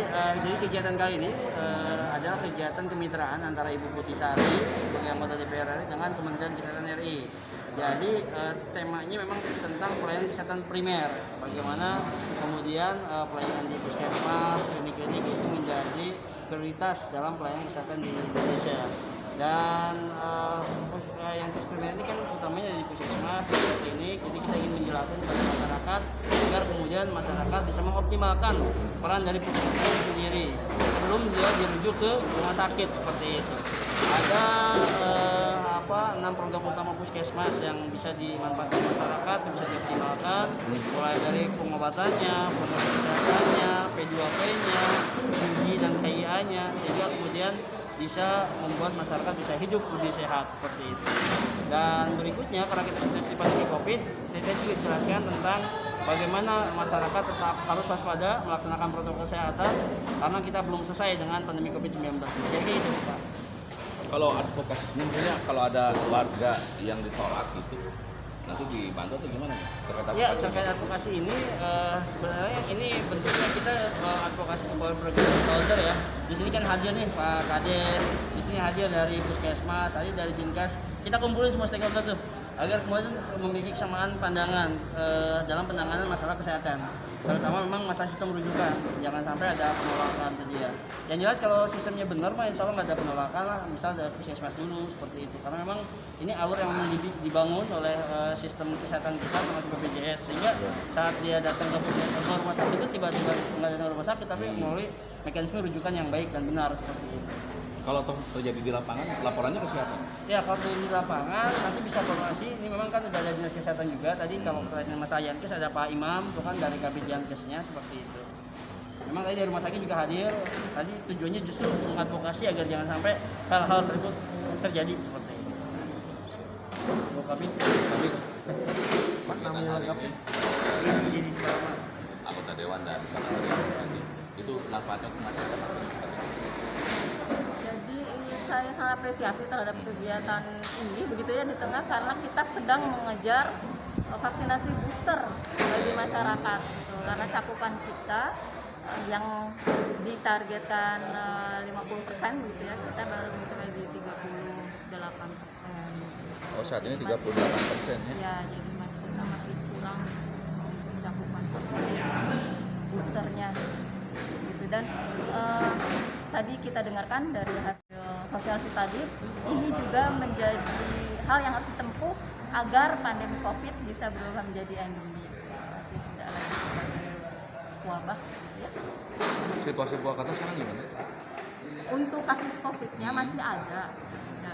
Jadi kegiatan kali ini adalah kegiatan kemitraan antara Ibu Putih Sari sebagai anggota DPR RI dengan Kementerian Kesehatan RI. Jadi temanya memang tentang pelayanan kesehatan primer. Bagaimana kemudian pelayanan di puskesmas, klinik-klinik itu menjadi prioritas dalam pelayanan kesehatan di Indonesia. Dan yang tes primer ini kan utamanya di puskesmas, di klinik. Jadi kita ingin menjelaskan kepada masyarakat agar kemudian masyarakat bisa mengoptimalkan peran dari puskesmas itu sendiri sebelum dia dirujuk ke rumah sakit seperti itu. Ada 6 program utama puskesmas yang bisa dimanfaatkan masyarakat, bisa dioptimalkan, mulai dari pengobatannya, penanganan kesehatannya, P2P-nya, gizi dan KIA-nya, sehingga kemudian bisa membuat masyarakat bisa hidup lebih sehat seperti itu. Dan berikutnya, karena kita situasi pandemi COVID, kita juga jelaskan tentang bagaimana masyarakat tetap harus waspada melaksanakan protokol kesehatan karena kita belum selesai dengan pandemi COVID-19. Jadi itu, Pak. Kalau advokasi sendiri, misalnya kalau ada warga yang ditolak gitu, nanti dibantu atau gimana? Terkait advokasi ini sebenarnya ini bentuknya kita advokasi program stakeholder ya. Di sini kan hadir nih Pak Kades, di sini hadir dari Puskesmas, hadir dari Dinkes. Kita kumpulin semua stakeholder tuh agar kemudian memiliki kesamaan pandangan dalam penanganan masalah kesehatan, terutama memang masalah sistem rujukan. Jangan sampai ada penolakan tadi ya. Yang jelas kalau sistemnya benar, insya Allah nggak ada penolakan lah. Misal dari puskesmas dulu seperti itu, karena memang ini alur yang dibangun oleh sistem kesehatan kita termasuk BPJS, sehingga saat dia datang ke puskesmas rumah sakit itu tiba-tiba nggak ada rumah sakit, tapi melalui mekanisme rujukan yang baik dan benar seperti itu. Kalau terjadi di lapangan, laporannya ke siapa? Ya, kalau di lapangan nanti bisa koordinasi. Ini memang kan sudah ada dinas kesehatan juga. Tadi kalau dengan Mas Yankes ada Pak Imam, itu kan dari Kabid Yankesnya seperti itu. Memang tadi dari rumah sakit juga hadir. Tadi tujuannya justru mengadvokasi agar jangan sampai hal-hal tersebut terjadi seperti itu. Kabid. Pak namanya lengkapnya? Ini jadi sekarang Anggota Dewan dan Kabupaten. Itu manfaatnya kemana? Saya sangat apresiasi terhadap kegiatan ini begitu ya, di tengah karena kita sedang mengejar vaksinasi booster bagi masyarakat gitu. Karena cakupan kita yang ditargetkan 50% gitu ya, kita baru mencapai di 38%. Oh, saat ini 38% ya? Ya, jadi masih kurang cakupan boosternya gitu. Dan tadi kita dengarkan dari hasil sosialisasi tadi, ini juga menjadi hal yang harus ditempuh agar pandemi COVID bisa berubah menjadi endemi, tidak lagi sebagai wabah. Ya. Situasi Purwakarta sekarang gimana? Untuk kasus COVID-nya masih ada. Ya.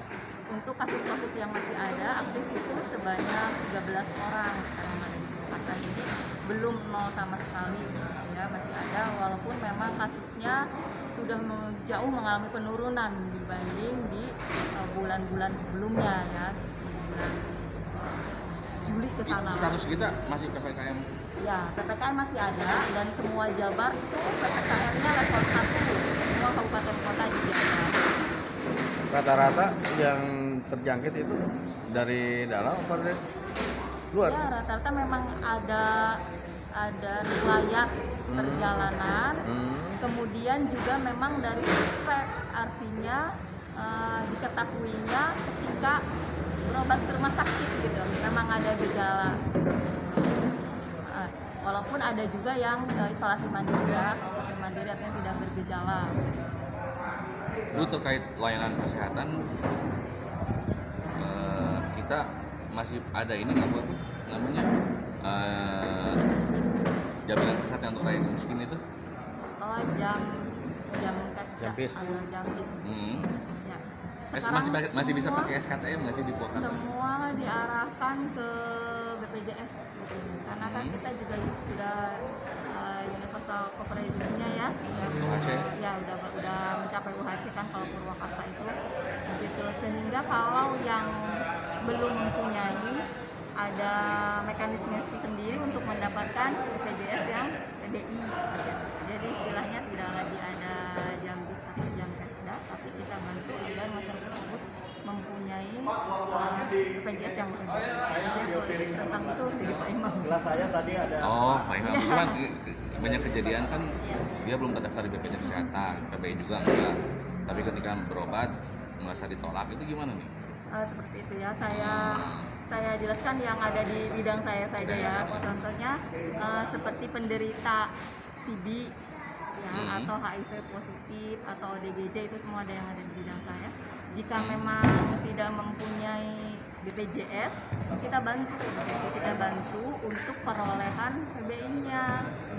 Untuk kasus COVID yang masih ada, aktif itu sebanyak 13 orang sekarang ada di Purwakarta. Jadi belum nol sama sekali. Ya, masih ada, walaupun memang kasusnya sudah jauh mengalami penurunan dibanding di bulan-bulan sebelumnya ya, bulan Juli ke sana. Status kita masih PPKM? Ya, PPKM masih ada dan semua Jabar itu PPKM-nya level 1, semua kabupaten kota di Jabar. Rata-rata yang terjangkit itu dari dalam apa dari luar? Ya, rata-rata memang ada riwayat perjalanan, kemudian juga memang dari suspek, artinya diketahuinya ketika berobat ke rumah sakit gitu, memang ada gejala. Walaupun ada juga yang isolasi mandiri artinya tidak bergejala. Itu terkait layanan kesehatan, kita masih ada ini namanya jaminan kesehatan untuk rakyat miskin itu? Oh, jam Jampis. Ya. Masih bisa pakai SKTM nggak sih di Purwakarta? Semua diarahkan ke BPJS gitu. Karena kan kita juga sudah universal coverage-nya ya. UHC? Ya udah mencapai UHC kan kalau Purwakarta itu begitu, sehingga kalau yang belum mempunyai ada mekanisme sendiri untuk mendapatkan BPJS yang PBI. Jadi istilahnya tidak lagi ada Jambis atau Jamkesda, tapi kita bantu agar masyarakat tersebut mempunyai BPJS yang berbeda. Tentang itu jadi Pak Imam. Kelas saya tadi ada. Oh, Pak Imam. Cuman banyak kejadian kan dia belum terdaftar di BPJS Kesehatan, PBI juga enggak. Tapi ketika berobat merasa ditolak, itu gimana nih? Seperti itu ya, saya jelaskan yang ada di bidang saya saja ya. Contohnya seperti penderita TB ya, atau HIV positif atau ODGJ, itu semua ada yang ada di bidang saya. Jika memang tidak mempunyai BPJS, kita bantu untuk perolehan PBI-nya.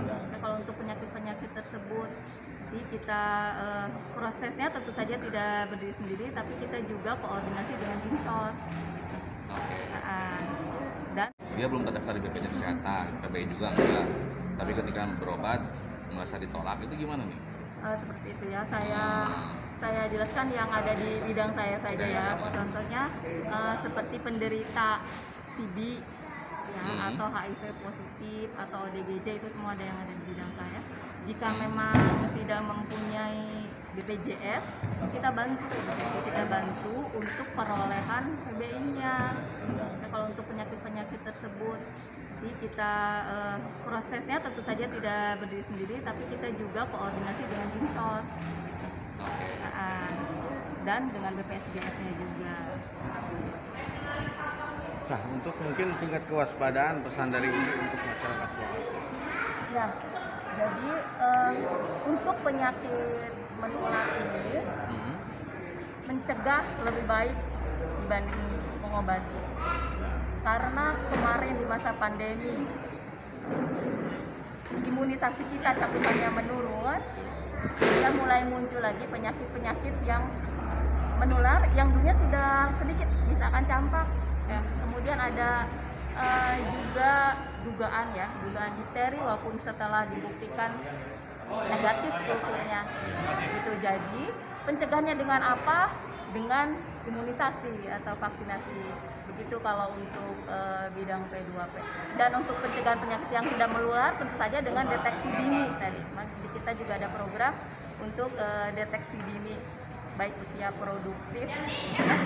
Nah, kalau untuk penyakit-penyakit tersebut, jadi kita prosesnya tentu saja tidak berdiri sendiri, tapi kita juga koordinasi dengan Dinsos. Dan Dia belum terdaftar di BPJS Kesehatan, PBI juga enggak. Tapi ketika berobat merasa ditolak, itu gimana nih? Seperti itu ya, saya jelaskan yang ada di bidang saya saja ya. Contohnya seperti penderita TB ya, atau HIV positif atau ODGJ, itu semua ada yang ada di bidang saya. Jika memang tidak mempunyai BPJS, kita bantu untuk perolehan PBI-nya. Nah, kalau untuk penyakit-penyakit tersebut, jadi kita prosesnya tentu saja tidak berdiri sendiri, tapi kita juga koordinasi dengan Dinsos. Dan dengan BPSDS-nya juga. Nah, untuk mungkin tingkat kewaspadaan pesan dari ini untuk masyarakat. Ya, jadi untuk penyakit menular ini mencegah lebih baik dibanding mengobati. Karena kemarin di masa pandemi imunisasi kita cakupannya menurun, sehingga mulai muncul lagi penyakit-penyakit yang menular yang dulunya sudah sedikit, misalkan campak ya. Kemudian ada juga dugaan difteri, walaupun setelah dibuktikan negatif kulturnya itu. Jadi pencegahannya dengan apa? Dengan imunisasi atau vaksinasi. Begitu kalau untuk bidang P2P. Dan untuk pencegahan penyakit yang tidak menular tentu saja dengan deteksi dini tadi. Jadi kita juga ada program untuk deteksi dini, baik usia produktif ya,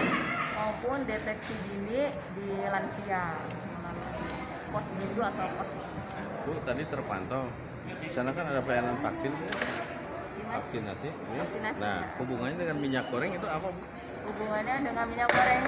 maupun deteksi dini di lansia melalui posbindu atau pos. Bu, tadi terpantau di sana kan ada pelayanan vaksinasi. Ya. Nah, hubungannya dengan minyak goreng itu apa, Bu? Hubungannya dengan minyak goreng